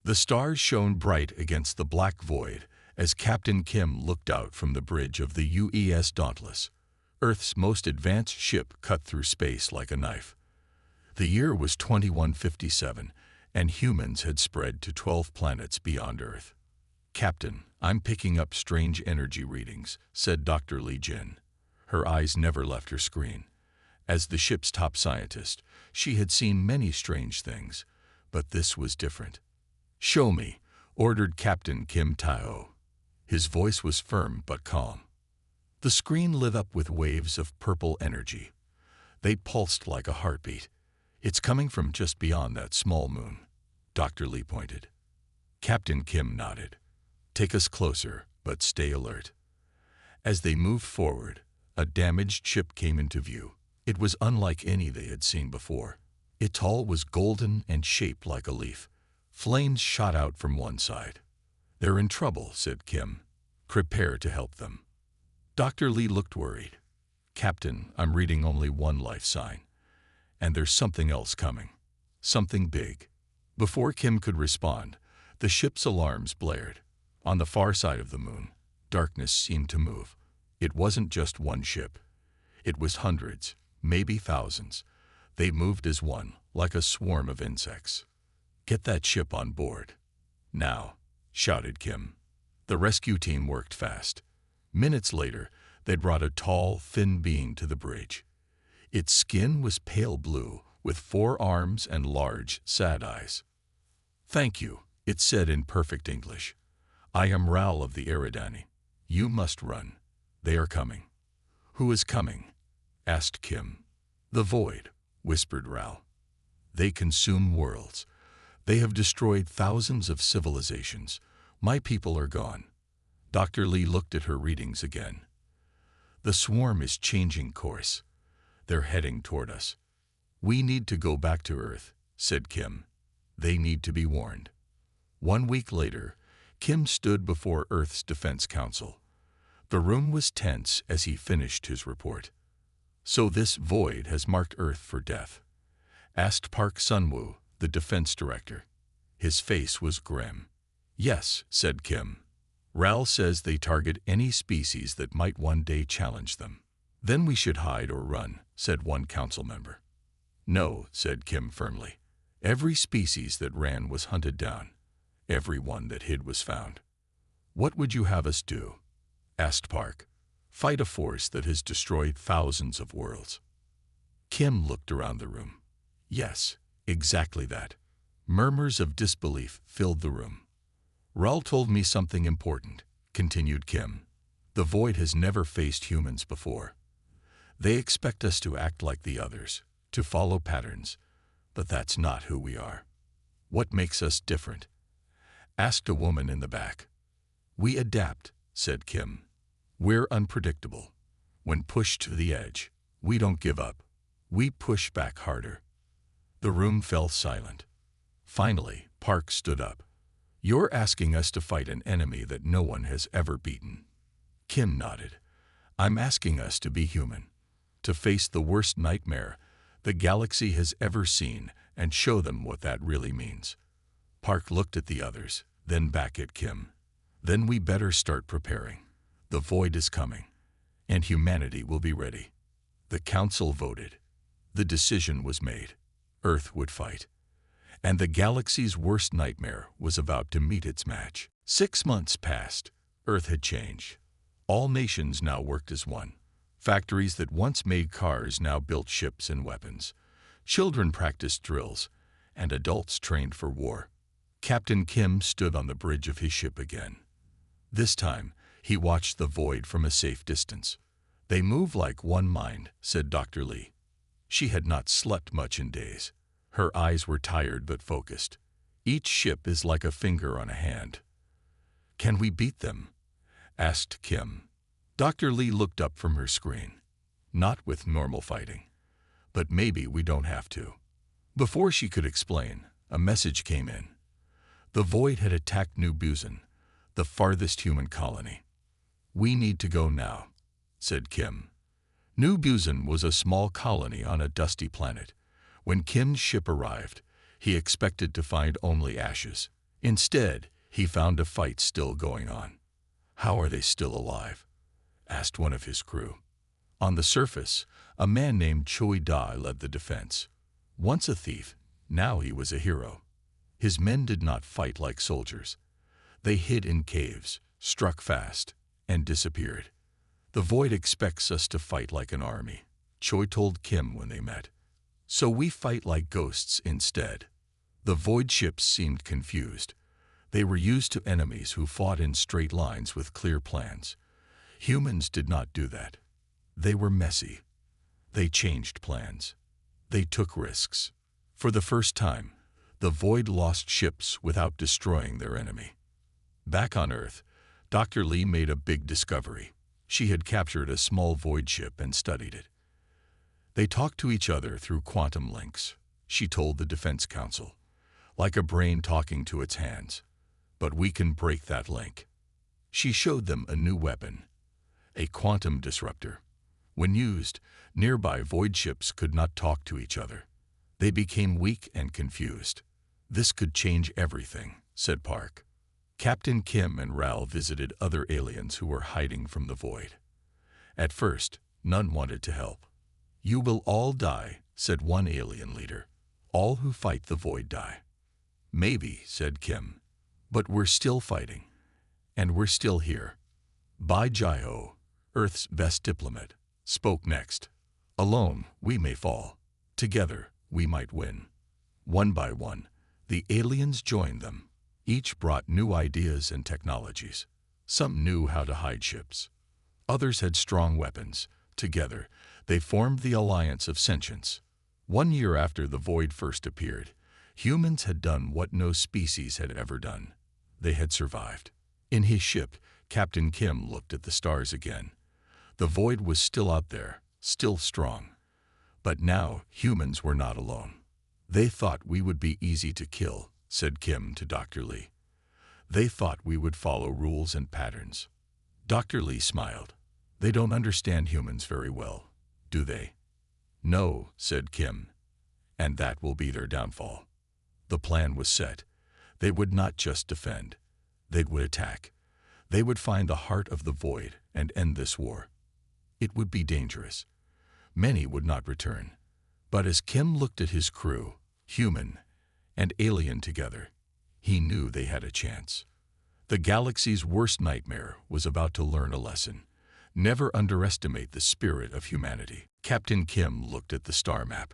The stars shone bright against the black void as Captain Kim looked out from the bridge of the UES Dauntless. Earth's most advanced ship cut through space like a knife. The year was 2157, and humans had spread to 12 planets beyond Earth. "Captain, I'm picking up strange energy readings," said Dr. Li Jin. Her eyes never left her screen. As the ship's top scientist, she had seen many strange things, but this was different. "Show me," ordered Captain Kim Tae-ho. His voice was firm but calm. The screen lit up with waves of purple energy. They pulsed like a heartbeat. "It's coming from just beyond that small moon," Dr. Li pointed. Captain Kim nodded. "Take us closer, but stay alert." As they moved forward, a damaged ship came into view. It was unlike any they had seen before. Its hull was golden and shaped like a leaf. Flames shot out from one side. "They're in trouble," said Kim. "Prepare to help them." Dr. Li looked worried. "Captain, I'm reading only one life sign. And there's something else coming. Something big." Before Kim could respond, the ship's alarms blared. On the far side of the moon, darkness seemed to move. It wasn't just one ship. It was hundreds, maybe thousands. They moved as one, like a swarm of insects. "Get that ship on board. Now," shouted Kim. The rescue team worked fast. Minutes later, they brought a tall, thin being to the bridge. Its skin was pale blue, with 4 arms and large, sad eyes. "Thank you," it said in perfect English. "I am Raoul of the Eridani. You must run. They are coming." "Who is coming?" asked Kim. "The Void," whispered Raoul. "They consume worlds. They have destroyed thousands of civilizations. My people are gone." Dr. Li looked at her readings again. "The swarm is changing course. They're heading toward us." "We need to go back to Earth," said Kim. "They need to be warned." 1 week later, Kim stood before Earth's Defense Council. The room was tense as he finished his report. "So this void has marked Earth for death?" asked Park Sun-woo, the defense director. His face was grim. "Yes," said Kim. "Raoul says they target any species that might one day challenge them." "Then we should hide or run," said one council member. "No," said Kim firmly. "Every species that ran was hunted down. Every one that hid was found." "What would you have us do?" asked Park. "Fight a force that has destroyed thousands of worlds." Kim looked around the room. "Yes, exactly that." Murmurs of disbelief filled the room. "Raoul told me something important," continued Kim. "The Void has never faced humans before. They expect us to act like the others, to follow patterns, but that's not who we are." "What makes us different?" asked a woman in the back. "We adapt," said Kim. "We're unpredictable. When pushed to the edge, we don't give up. We push back harder." The room fell silent. Finally, Park stood up. "You're asking us to fight an enemy that no one has ever beaten." Kim nodded. "I'm asking us to be human, to face the worst nightmare the galaxy has ever seen and show them what that really means." Park looked at the others, then back at Kim. "Then we better start preparing. The Void is coming, and humanity will be ready." The council voted. The decision was made. Earth would fight. And the galaxy's worst nightmare was about to meet its match. 6 months passed. Earth had changed. All nations now worked as one. Factories that once made cars now built ships and weapons. Children practiced drills, and adults trained for war. Captain Kim stood on the bridge of his ship again. This time, he watched the Void from a safe distance. "They move like one mind," said Dr. Li. She had not slept much in days. Her eyes were tired but focused. "Each ship is like a finger on a hand." "Can we beat them?" asked Kim. Dr. Li looked up from her screen. "Not with normal fighting. But maybe we don't have to." Before she could explain, a message came in. The Void had attacked New Busan, the farthest human colony. "We need to go now," said Kim. New Busan was a small colony on a dusty planet. When Kim's ship arrived, he expected to find only ashes. Instead, he found a fight still going on. "How are they still alive?" asked one of his crew. On the surface, a man named Choi Dai led the defense. Once a thief, now he was a hero. His men did not fight like soldiers. They hid in caves, struck fast, and disappeared. "The Void expects us to fight like an army," Choi told Kim when they met. "So we fight like ghosts instead." The Void ships seemed confused. They were used to enemies who fought in straight lines with clear plans. Humans did not do that. They were messy. They changed plans. They took risks. For the first time, the Void lost ships without destroying their enemy. Back on Earth, Dr. Lee made a big discovery. She had captured a small Void ship and studied it. They talked to each other through quantum links, she told the Defense Council, like a brain talking to its hands. But we can break that link. She showed them a new weapon, a quantum disruptor. When used, nearby Void ships could not talk to each other. They became weak and confused. "This could change everything," said Park. Captain Kim and Ral visited other aliens who were hiding from the Void. At first, none wanted to help. "You will all die," said one alien leader. "All who fight the Void die." "Maybe," said Kim. "But we're still fighting. And we're still here." Bai Jaiho, Earth's best diplomat, spoke next. "Alone, we may fall. Together, we might win." One by one, the aliens joined them. Each brought new ideas and technologies. Some knew how to hide ships. Others had strong weapons. Together, they formed the Alliance of Sentience. 1 year after the Void first appeared, humans had done what no species had ever done. They had survived. In his ship, Captain Kim looked at the stars again. The Void was still out there, still strong. But now, humans were not alone. "They thought we would be easy to kill," said Kim to Dr. Lee. "They thought we would follow rules and patterns." Dr. Lee smiled. "They don't understand humans very well, do they?" "No," said Kim. "And that will be their downfall." The plan was set. They would not just defend. They would attack. They would find the heart of the Void and end this war. It would be dangerous. Many would not return. But as Kim looked at his crew, human and alien together, he knew they had a chance. The galaxy's worst nightmare was about to learn a lesson. Never underestimate the spirit of humanity. Captain Kim looked at the star map.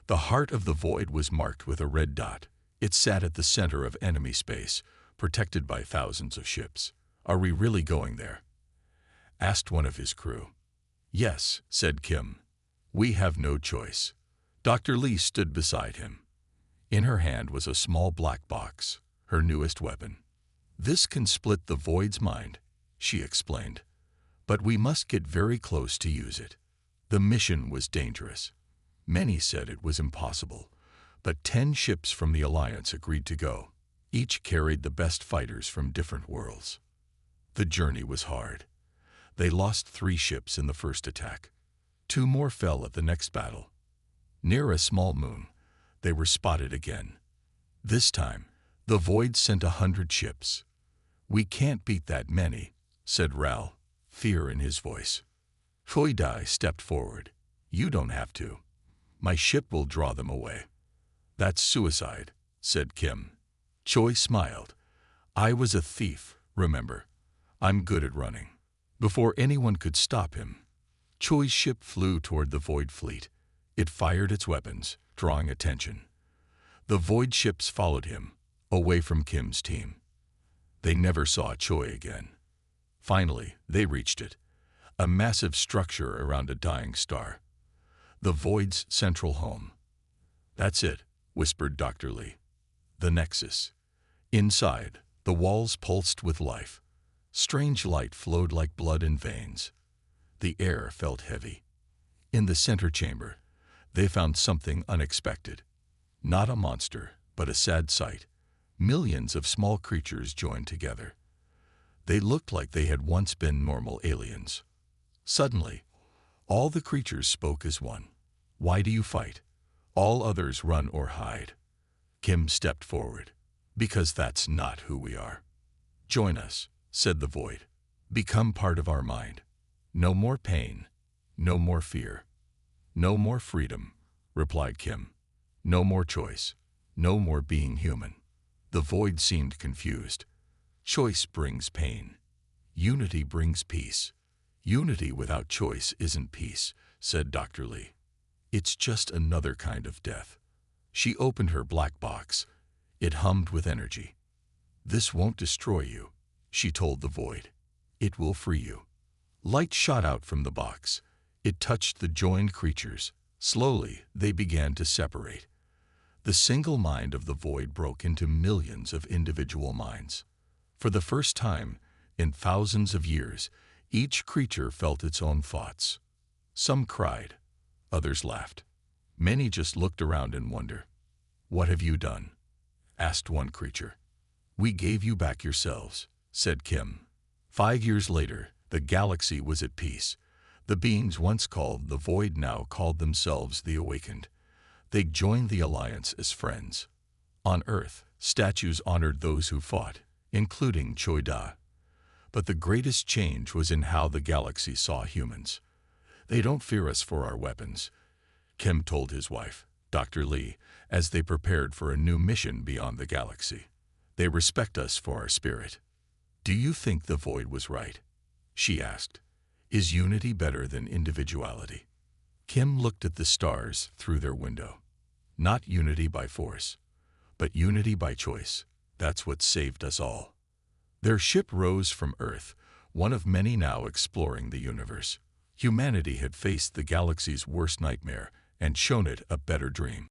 The heart of the Void was marked with a red dot. It sat at the center of enemy space, protected by thousands of ships. "Are we really going there?" asked one of his crew. "Yes," said Kim. "We have no choice." Dr. Lee stood beside him. In her hand was a small black box, her newest weapon. "This can split the Void's mind," she explained. "But we must get very close to use it." The mission was dangerous. Many said it was impossible, but 10 ships from the Alliance agreed to go. Each carried the best fighters from different worlds. The journey was hard. They lost 3 ships in the first attack. 2 more fell at the next battle. Near a small moon, they were spotted again. This time, the Void sent 100 ships. "We can't beat that many," said Ral, fear in his voice. Choi Dai stepped forward. "You don't have to. My ship will draw them away." "That's suicide," said Kim. Choi smiled. "I was a thief, remember. I'm good at running." Before anyone could stop him, Choi's ship flew toward the Void fleet. It fired its weapons, drawing attention. The Void ships followed him, away from Kim's team. They never saw Choi again. Finally, they reached it, a massive structure around a dying star. The Void's central home. "That's it," whispered Dr. Lee. "The Nexus." Inside, the walls pulsed with life. Strange light flowed like blood in veins. The air felt heavy. In the center chamber, they found something unexpected. Not a monster, but a sad sight. Millions of small creatures joined together. They looked like they had once been normal aliens. Suddenly, all the creatures spoke as one. "Why do you fight? All others run or hide." Kim stepped forward. Because that's not who we are. Join us, said the void. Become part of our mind. No more pain, no more fear, no more freedom, replied Kim. No more choice, no more being human. The void seemed confused. Choice brings pain. Unity brings peace. Unity without choice isn't peace, said Dr. Lee. It's just another kind of death. She opened her black box. It hummed with energy. This won't destroy you, she told the void. It will free you. Light shot out from the box. It touched the joined creatures. Slowly, they began to separate. The single mind of the void broke into millions of individual minds. For the first time, in thousands of years, each creature felt its own thoughts. Some cried, others laughed. Many just looked around in wonder. What have you done? Asked one creature. We gave you back yourselves, said Kim. 5 years later, the galaxy was at peace. The beings once called the void now called themselves the awakened. They joined the alliance as friends. On Earth, statues honored those who fought, including Choi Da. But the greatest change was in how the galaxy saw humans. They don't fear us for our weapons, Kim told his wife, Dr. Lee, as they prepared for a new mission beyond the galaxy. They respect us for our spirit. Do you think the void was right? She asked. Is unity better than individuality? Kim looked at the stars through their window. Not unity by force, but unity by choice. That's what saved us all. Their ship rose from Earth, one of many now exploring the universe. Humanity had faced the galaxy's worst nightmare and shown it a better dream.